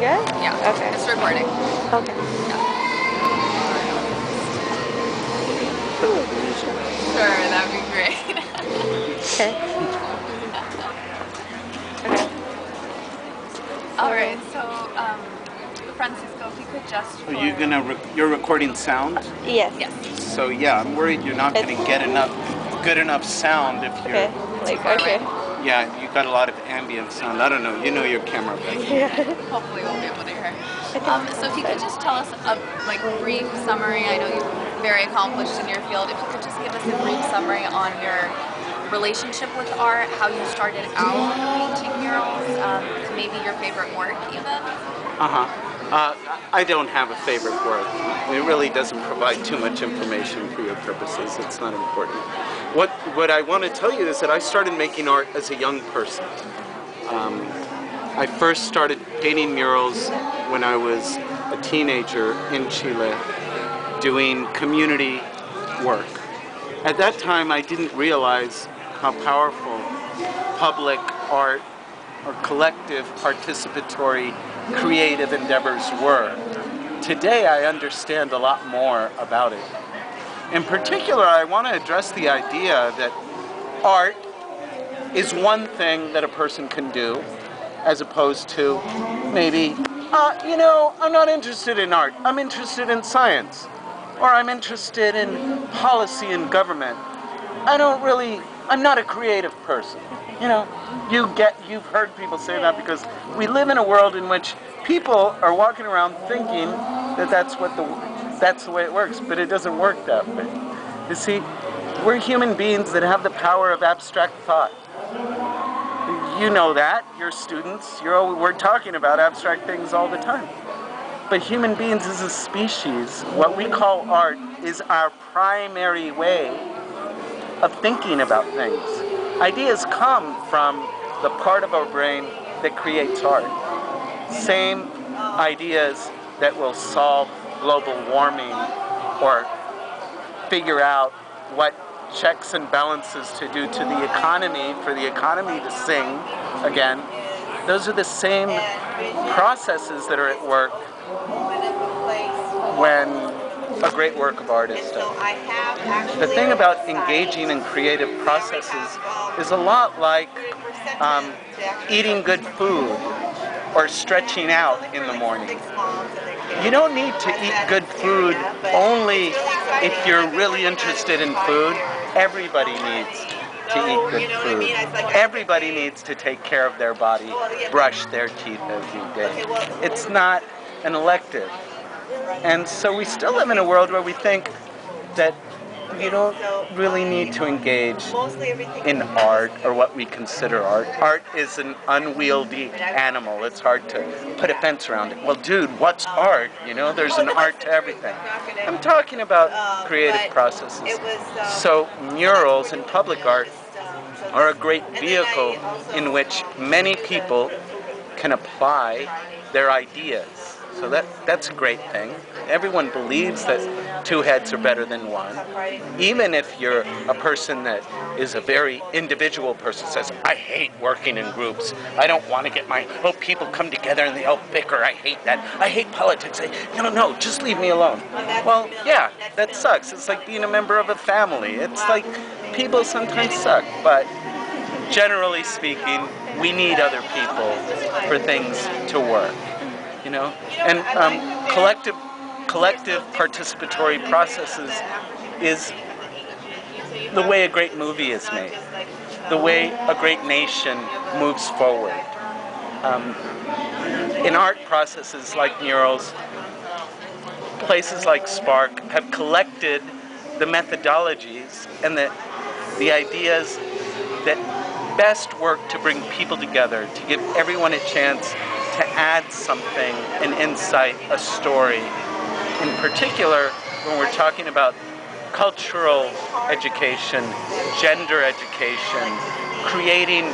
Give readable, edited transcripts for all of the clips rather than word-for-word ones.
good? Yeah. Okay. It's recording. Okay. Sure, that'd be great. Okay. Okay. All right, so Francisco, if you could just. Are you you're recording sound? Yes. Yes. So yeah, I'm worried you're not going to get good enough sound if you're. Okay. Like okay. Yeah, you got a lot of ambient sound. I don't know. You know your camera better. Yeah. Hopefully we'll be able to hear. So if you could just tell us a brief summary. I know you're very accomplished in your field. If you could just give us a brief summary on your relationship with art, how you started out painting murals, maybe your favorite work even. I don't have a favorite work. It really doesn't provide too much information for your purposes. It's not important. What I want to tell you is that I started making art as a young person. I first started painting murals when I was a teenager in Chile, doing community work. At that time, I didn't realize how powerful public art or collective, participatory, creative endeavors were. Today, I understand a lot more about it. In particular, I want to address the idea that art is one thing that a person can do, as opposed to maybe, I'm not interested in art, I'm interested in science, or I'm interested in policy and government. I'm not a creative person. You've heard people say that because we live in a world in which people are walking around thinking that that's the way it works, but it doesn't work that way. You see, we're human beings that have the power of abstract thought. You know that, you're students, we're talking about abstract things all the time. But human beings as a species, what we call art, is our primary way of thinking about things. Ideas come from the part of our brain that creates art. Same ideas that will solve global warming or figure out what checks and balances to do to the economy, for the economy to sing again. Those are the same processes that are at work when a great work of art is done. The thing about engaging in creative processes is a lot like eating good food or stretching out in the morning. You don't need to eat good food only if you're really interested in food. Everybody needs to eat good food. Everybody needs to take care of their body, brush their teeth every day. It's not an elective. And so we still live in a world where we think that you don't really need to engage in art or what we consider art. Art is an unwieldy animal. It's hard to put a fence around it. Well, dude, what's art? There's an art to everything. I'm talking about creative processes. So murals and public art are a great vehicle in which many people can apply their ideas. So that's a great thing. Everyone believes that two heads are better than one. Even if you're a person that is a very individual person, says, I hate working in groups. I don't want to get people come together and they all bicker. I hate that. I hate politics. No, just leave me alone. Well, yeah, that sucks. It's like being a member of a family. It's like people sometimes suck, but generally speaking, we need other people for things to work. And collective participatory processes is the way a great movie is made, the way a great nation moves forward. In art processes like murals, places like Spark have collected the methodologies and the ideas that best work to bring people together, to give everyone a chance to add something, an insight, a story. In particular, when we're talking about cultural education, gender education, creating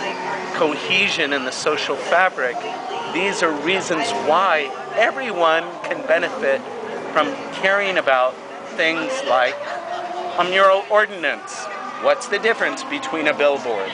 cohesion in the social fabric, these are reasons why everyone can benefit from caring about things like a mural ordinance. What's the difference between a billboard